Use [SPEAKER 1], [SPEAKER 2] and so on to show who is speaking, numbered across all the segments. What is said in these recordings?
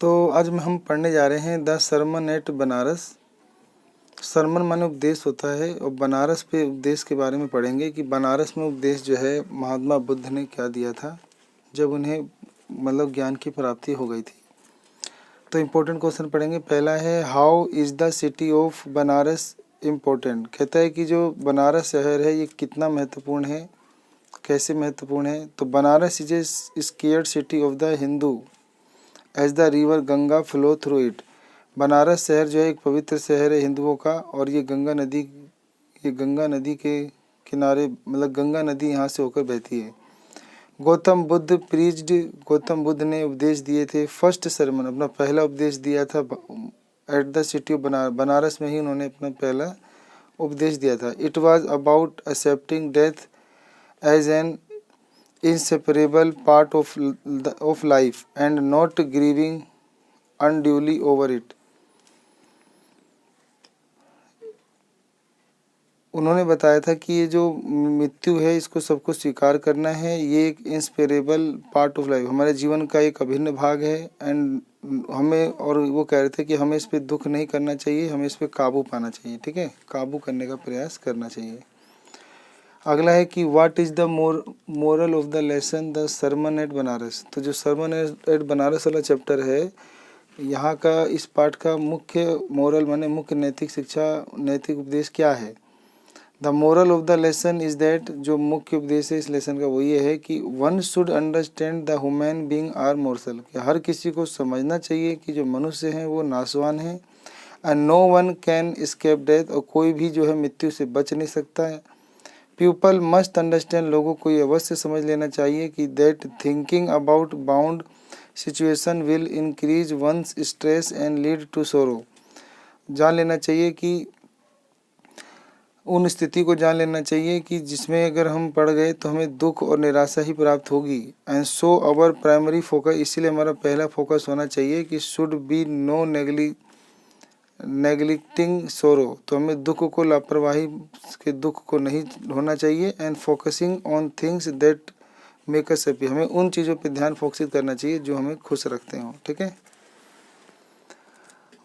[SPEAKER 1] तो आज हम पढ़ने जा रहे हैं the sermon at Banaras. Sarman माने उपदेश होता है और बनारस पे उपदेश के बारे में पढ़ेंगे कि बनारस में उपदेश जो है महात्मा बुद्ध ने क्या दिया था जब उन्हें ज्ञान की प्राप्ति हो गई थी। तो इम्पोर्टेंट क्वेश्चन पढ़ेंगे। पहला है how is the city of Banaras important. कहता है कि जो बनारस शहर है ये कितना महत्वपूर्ण है, कैसे महत्वपूर्ण है। तो Banaras is a scared city of the Hindu as the river Ganga flow through it. Banaras शहर जो है एक पवित्र शहर है हिंदुओं का, और ये गंगा नदी के किनारे गंगा नदी यहाँ से होकर बहती है। गौतम बुद्ध ने उपदेश दिए थे। फर्स्ट सरमन, अपना पहला उपदेश दिया था at the city of Banaras में ही उन्होंने अपना पहला उपदेश दिया था। It was about accepting death as an inseparable part of life and not grieving unduly over it। उन्होंने बताया था कि ये जो मृत्यु है इसको सबको स्वीकार करना है, ये एक इंस्पेरेबल पार्ट ऑफ लाइफ, हमारे जीवन का एक अभिन्न भाग है। एंड हमें, और वो कह रहे थे कि हमें इस पर दुख नहीं करना चाहिए, हमें इस पर काबू पाना चाहिए। ठीक है, काबू करने का प्रयास करना चाहिए। अगला है कि what is the moral of the lesson the sermon at Banaras. तो जो सरमन एट बनारस वाला चैप्टर है, यहाँ का इस पाठ का मुख्य मोरल माने मुख्य नैतिक शिक्षा, नैतिक उपदेश क्या है। The moral of the lesson is that, जो मुख्य उपदेश है इस लेसन का वो ये है कि one should understand the human being are mortal, कि हर किसी को समझना चाहिए कि जो मनुष्य हैं वो नासवान हैं। And no one can escape death, और कोई भी जो है मृत्यु से बच नहीं सकता है। पीपल मस्ट अंडरस्टैंड, लोगों को ये अवश्य समझ लेना चाहिए कि that thinking about bound situation will increase one's stress and lead to sorrow. जान लेना चाहिए कि उन स्थिति को जान लेना चाहिए कि जिसमें अगर हम पड़ गए तो हमें दुख और निराशा ही प्राप्त होगी। And so our primary focus, इसीलिए हमारा पहला फोकस होना चाहिए कि शुड बी नो नेग्लेक्टिंग सोरो, तो हमें दुख को, लापरवाही के दुख को नहीं होना चाहिए। And focusing on things that make us happy, हमें उन चीज़ों पे ध्यान फोकसित करना चाहिए जो हमें खुश रखते हों। ठीक है।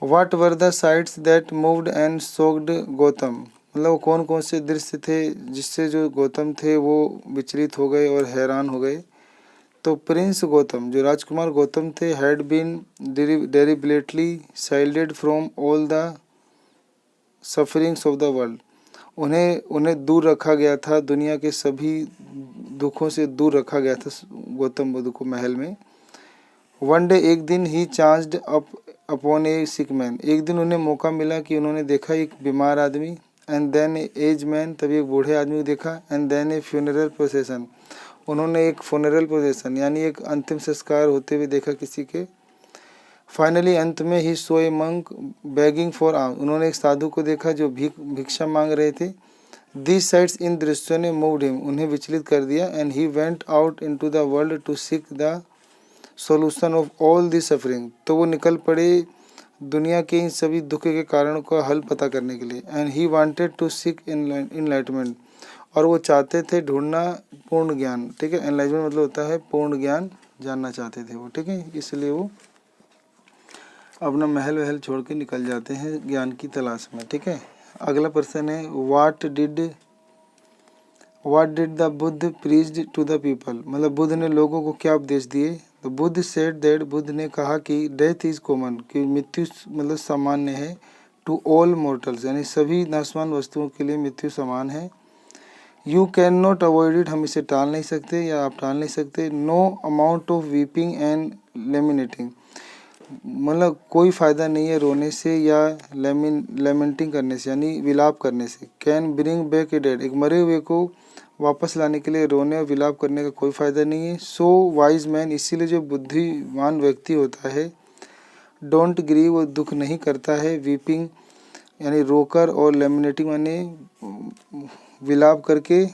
[SPEAKER 1] What were the sites that moved and shocked Gautam, कौन कौन से दृश्य थे जिससे जो गौतम थे वो विचलित हो गए और हैरान हो गए। तो प्रिंस गौतम, जो राजकुमार गौतम थे, had been deliberately shielded from all the sufferings of the world, उन्हें दूर रखा गया था, दुनिया के सभी दुखों से दूर रखा गया था गौतम बुद्ध को महल में। वन डे, एक दिन, ही चांस्ड अप अपॉन ए सिक मैन, एक दिन उन्हें मौका मिला कि उन्होंने देखा एक बीमार आदमी। एंड देन एज मैन, तभी एक बूढ़े आदमी को देखा। And then a funeral procession, उन्होंने एक फ्यूनरल प्रोसेसन यानी एक अंतिम संस्कार होते हुए देखा किसी के। फाइनली, अंत में, ही सो ए मंक बेगिंग फॉर आर्म, उन्होंने एक साधु को देखा जो भिक्षा मांग रहे थे। दिस साइट्स, इन दृश्यों ने मूव्ड हिम, उन्हें विचलित कर दिया। And he went out into the world to seek the solution of all the suffering, तो वो निकल पड़े दुनिया के इन सभी दुख के कारणों का हल पता करने के लिए। And he wanted to seek enlightenment, और वो चाहते थे ढूंढना पूर्ण ज्ञान। ठीक है, एनलाइटमेंट मतलब होता है पूर्ण ज्ञान, जानना चाहते थे वो। ठीक है, इसलिए वो अपना महल वहल छोड़ के निकल जाते हैं ज्ञान की तलाश में। ठीक है। अगला प्रश्न है what did the Buddha preached to the people, Buddha ने लोगों को क्या उपदेश दिए। तो बुद्ध सेड दैट, बुद्ध ने कहा कि डेथ इज कॉमन, कि मृत्यु सामान्य है। टू ऑल मोर्टल्स, यानी सभी नाशवान वस्तुओं के लिए मृत्यु समान है। You can not avoid it, हम इसे टाल नहीं सकते या आप टाल नहीं सकते। No amount of weeping and lamenting, कोई फ़ायदा नहीं है रोने से या लेमेंटिंग करने से यानी विलाप करने से। Can bring back a dead, एक मरे हुए को वापस लाने के लिए रोने और विलाप करने का कोई फ़ायदा नहीं है। सो वाइज मैन, इसीलिए जो बुद्धिमान व्यक्ति होता है, डोंट ग्रीव, वो दुख नहीं करता है। वीपिंग यानी रोकर, और लेमिनेटिंग माने विलाप करके।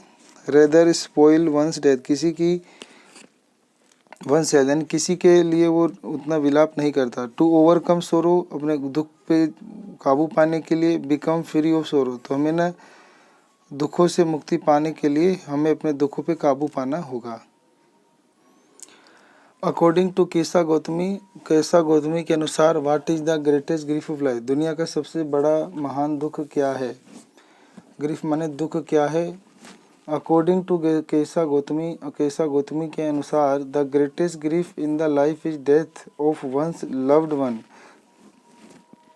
[SPEAKER 1] रेदर स्पॉइल वंस डेथ, किसी की वंश यानी किसी के लिए वो उतना विलाप नहीं करता। टू ओवरकम सोरो, अपने दुख पे काबू पाने के लिए। बिकम फ्री ऑफ सोरो, तो हमें ना दुखों से मुक्ति पाने के लिए हमें अपने दुखों पे काबू पाना होगा। अकॉर्डिंग टू केसा गौतमी के अनुसार what is the greatest grief of life, दुनिया का सबसे बड़ा महान दुख क्या है। ग्रीफ माने दुख क्या है। अकॉर्डिंग टू केसा गौतमी के अनुसार the greatest grief in the life is death of one's loved one,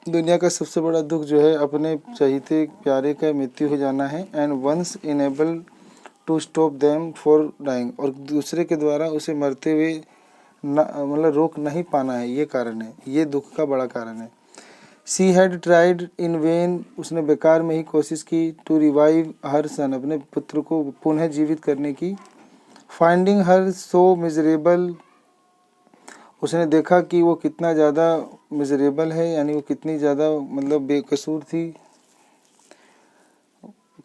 [SPEAKER 1] दुनिया का सबसे बड़ा दुख जो है अपने चहीते प्यारे का मृत्यु हो जाना है। And one's unable to stop them for dying, और दूसरे के द्वारा उसे मरते हुए मतलब रोक नहीं पाना है, ये कारण है, ये दुख का बड़ा कारण है। She had tried in when, उसने बेकार में ही कोशिश की। टू रिवाइव हर सन, अपने पुत्र को पुनः जीवित करने की। फाइंडिंग हर सो मिजरेबल, उसने देखा कि वो कितना ज़्यादा मिजरेबल है, यानी वो कितनी ज़्यादा मतलब बेकसूर थी,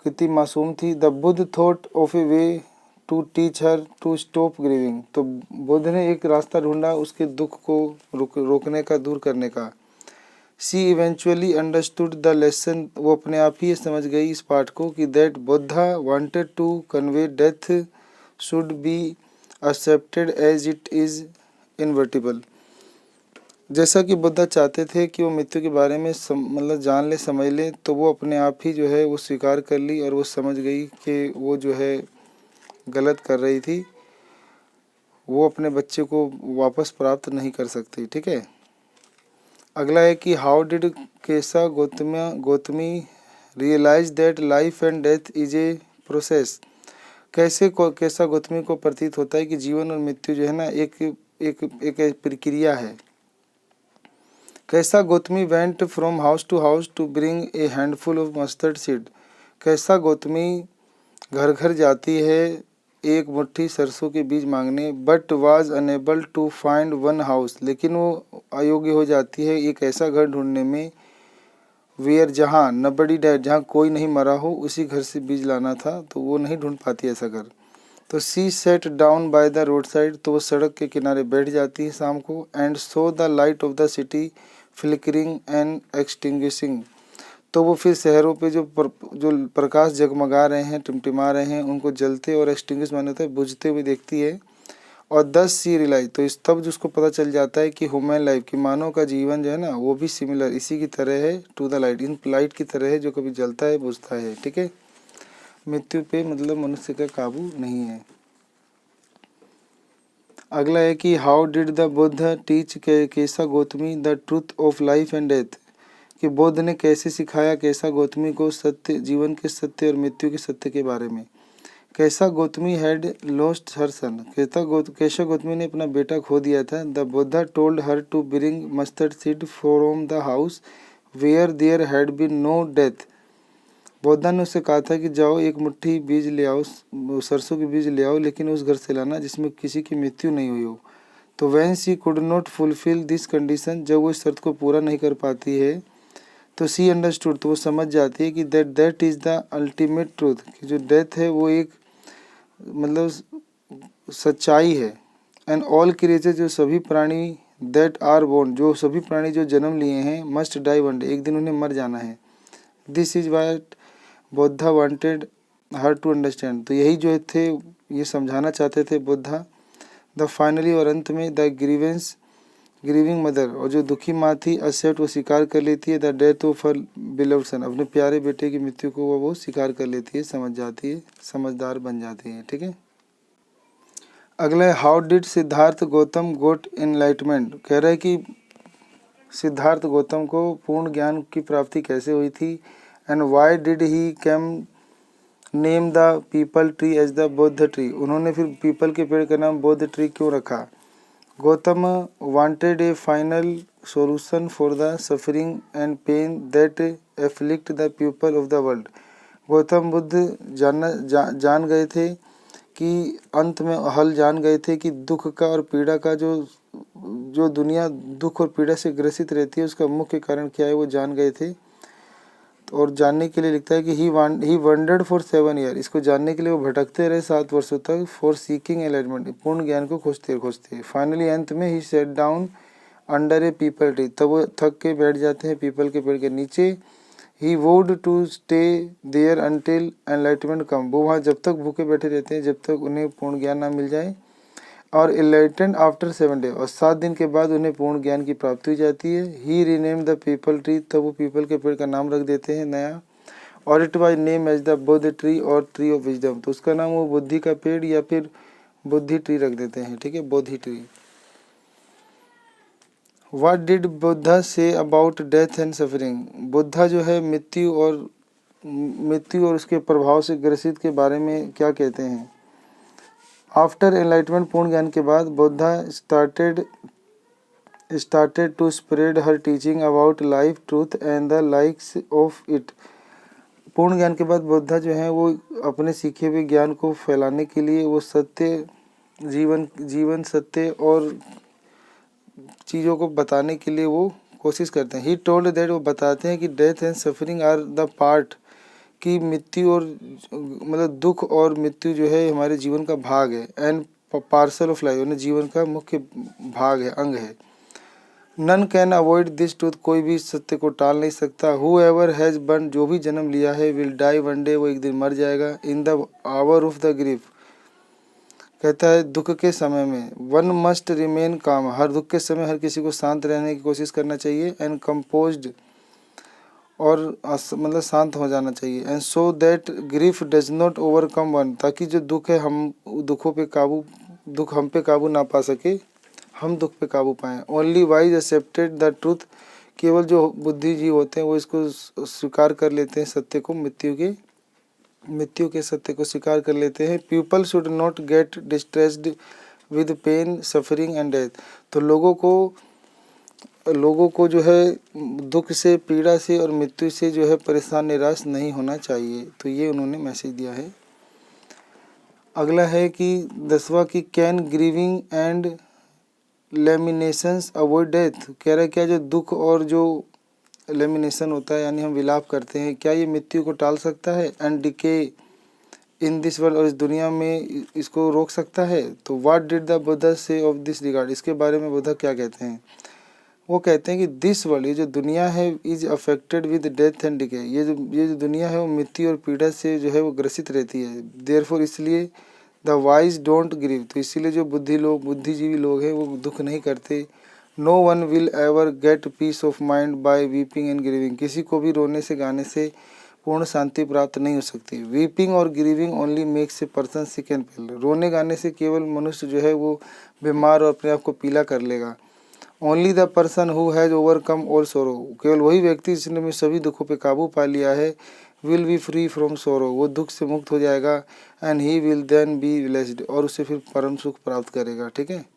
[SPEAKER 1] कितनी मासूम थी। The Buddha thought of a way to teach her to stop grieving, तो बुद्ध ने एक रास्ता ढूंढा उसके दुख को रोकने का, दूर करने का। She eventually understood the lesson, वो अपने आप ही समझ गई इस पाठ को कि that Buddha wanted to convey death should be accepted as it is inevitable, जैसा कि बुद्धा चाहते थे कि वो मृत्यु के बारे में मतलब जान ले, समझ ले, तो वो अपने आप ही जो है वो स्वीकार कर ली और वो समझ गई कि वो जो है गलत कर रही थी, वो अपने बच्चे को वापस प्राप्त नहीं कर सकती। ठीक है, अगला है कि how did Kisa Gotami realise that life and death is a process, कैसे केसा गौतमी को प्रतीत होता है कि जीवन और मृत्यु जो है ना एक प्रक्रिया है। Kisa Gotami went from house to bring a handful of mustard seed, Kisa Gotami घर घर जाती है एक मुट्ठी सरसों के बीज मांगने। But was unable to find one house, लेकिन वो अयोग्य हो जाती है एक ऐसा घर ढूंढने में वेयर जहाँ नबडी डेड, जहाँ कोई नहीं मरा हो, उसी घर से बीज लाना था, तो वो नहीं ढूंढ पाती ऐसा घर। तो she sat down by the road side, तो वो सड़क के किनारे बैठ जाती है शाम को। And so the light of the city flickering and extinguishing, तो वो फिर शहरों पे जो प्रकाश जगमगा रहे हैं, टिमटिमा रहे हैं, उनको जलते और एक्सटिंग्विश माने होता है बुझते हुए देखती है। और 10 सी रिलाइज, तो इस तब उसको पता चल जाता है कि ह्यूमन लाइफ, कि मानव का जीवन जो है ना वो भी सिमिलर इसी की तरह है टू द लाइट, इन लाइट की तरह है जो कभी जलता है बुझता है। ठीक है, मृत्यु पे मतलब मनुष्य का काबू नहीं है। अगला है कि how did the Buddha teach Kisa Gotami the truth of life and death, कि बुद्ध ने कैसे सिखाया केसा गौतमी को सत्य, जीवन के सत्य और मृत्यु के सत्य के बारे में। Kisa Gotami had lost her son, Keshav Gotami ने अपना बेटा खो दिया था। The Buddha told her to bring mustard seed from the house where there had been no death, Buddha ने उससे कहा था कि जाओ एक मुट्ठी बीज ले आओ, सरसों के बीज ले आओ, लेकिन उस घर से लाना जिसमें किसी की मृत्यु नहीं हुई हो। तो van C could not fulfil this condition, जब वो इस शर्त को पूरा नहीं कर पाती है तो सी अंडरस्टूड, तो वो समझ जाती है कि that is the ultimate truth, कि जो डेथ है वो एक मतलब सच्चाई है। एंड ऑल क्रिएचर, जो सभी प्राणी दैट आर बोर्न, जो सभी प्राणी जो जन्म लिए हैं, मस्ट डाई वन डे, एक दिन उन्हें मर जाना है। This is what Buddha wanted her to understand, तो यही जो थे ये समझाना चाहते थे बुद्धा। द फाइनली, और अंत में द ग्रीविंग मदर, और जो दुखी माँ थी, एक्सेप्ट, वो स्वीकार कर लेती है the death of her beloved son, अपने प्यारे बेटे की मृत्यु को वो स्वीकार कर लेती है, समझ जाती है, समझदार बन जाती है। ठीक है, अगला है how did Siddhartha Gautam got enlightenment, कह रहा है कि सिद्धार्थ गौतम को पूर्ण ज्ञान की प्राप्ति कैसे हुई थी। And why did he came name the peepal tree as the Buddha tree, उन्होंने फिर पीपल के पेड़ का नाम बुद्ध ट्री क्यों रखा। Gautam wanted a final solution for the suffering and pain that afflict the people of the world, Gautam Buddha जान गए थे कि अंत में हल जान गए थे कि दुख का और पीड़ा का जो दुनिया दुख और पीड़ा से ग्रसित रहती है उसका मुख्य कारण क्या है, वो जान गए थे। और जानने के लिए लिखता है कि ही वंडर्ड फॉर 7 ईयर, इसको जानने के लिए वो भटकते रहे 7 वर्षों तक। फॉर सीकिंग एनलाइटमेंट, पूर्ण ज्ञान को खोजते खोजते फाइनली अंत में ही सेट डाउन अंडर ए पीपल ट्री, तब वो थक के बैठ जाते हैं पीपल के पेड़ के नीचे। He would to stay there until enlightenment come, वो वहाँ जब तक भूखे बैठे रहते हैं जब तक उन्हें पूर्ण ज्ञान ना मिल जाए। और इनलाइटेंड आफ्टर 7 डे, और 7 दिन के बाद उन्हें पूर्ण ज्ञान की प्राप्ति हो जाती है। ही रीनेम द पीपल ट्री, तब वो पीपल के पेड़ का नाम रख देते हैं नया। और it was name as the Buddha tree और ट्री ऑफ विजडम, तो उसका नाम वो बुद्धि का पेड़ या फिर बुद्धि ट्री रख देते हैं, ठीक है, Bodhi tree. What did Buddha say about death and suffering, Buddha जो है मृत्यु और उसके प्रभाव से ग्रसित के बारे में क्या कहते हैं। आफ्टर एनलाइटमेंट, पूर्ण ज्ञान के बाद, Buddha started to spread her teaching about life, truth and the likes of it। पूर्ण ज्ञान के बाद बुद्धा जो है वो अपने सीखे हुए ज्ञान को फैलाने के लिए वो जीवन सत्य और चीज़ों को बताने के लिए वो कोशिश करते हैं। ही टोल्ड दैट, वो बताते हैं कि death and suffering are the part, कि मृत्यु और मतलब दुख और मृत्यु जो है हमारे जीवन का भाग है। एंड पार्सल ऑफ लाइफ, यानी जीवन का मुख्य भाग है, अंग है। None can avoid this truth, कोई भी सत्य को टाल नहीं सकता। हु एवर हैज़ बर्न, जो भी जन्म लिया है, विल डाई वन डे, वो एक दिन मर जाएगा। In the hour of the grief, कहता है दुख के समय में। वन मस्ट रिमेन काम, हर दुख के समय हर किसी को शांत रहने की कोशिश करना चाहिए। एंड कंपोज्ड, और मतलब शांत हो जाना चाहिए। And so that grief does not overcome one, ताकि जो दुख है हम दुख हम पे काबू ना पा सके, हम दुख पे काबू पाएं। Only wise accepted the truth, केवल जो बुद्धिजीवी होते हैं वो इसको स्वीकार कर लेते हैं, सत्य को, मृत्यु के सत्य को स्वीकार कर लेते हैं। People should not get distressed with pain, suffering and death, तो लोगों को जो है दुख से, पीड़ा से और मृत्यु से जो है परेशान, निराश नहीं होना चाहिए। तो ये उन्होंने मैसेज दिया है। अगला है कि 10वां कि can grieving and lamentations avoid death, कह रहा है क्या जो दुख और जो लेमिनेशन होता है यानी हम विलाप करते हैं, क्या ये मृत्यु को टाल सकता है। And decay in this world, और इस दुनिया में इसको रोक सकता है। तो व्हाट डिड द बुद्धा से ऑफ दिस रिगार्ड, इसके बारे में बुद्धा क्या कहते हैं। वो कहते हैं कि दिस वर्ल्ड, ये जो दुनिया है, is affected with death and decay, ये जो दुनिया है वो मृत्यु और पीड़ा से जो है वो ग्रसित रहती है। देयरफॉर, इसलिए द वाइज डोंट ग्रीव, तो इसीलिए जो बुद्धिजीवी लोग हैं वो दुख नहीं करते। No one will ever get peace of mind by weeping and grieving, किसी को भी रोने से गाने से पूर्ण शांति प्राप्त नहीं हो सकती। वीपिंग और grieving only makes a person sick and pale, रोने गाने से केवल मनुष्य जो है वो बीमार और अपने आप को पीला कर लेगा। Only the person who has overcome all सोरो, केवल वही व्यक्ति जिसने में सभी दुखों पे काबू पा लिया है, will be free from sorrow, वो दुख से मुक्त हो जाएगा। And he will then be blessed, और उसे फिर परम सुख प्राप्त करेगा, ठीक है।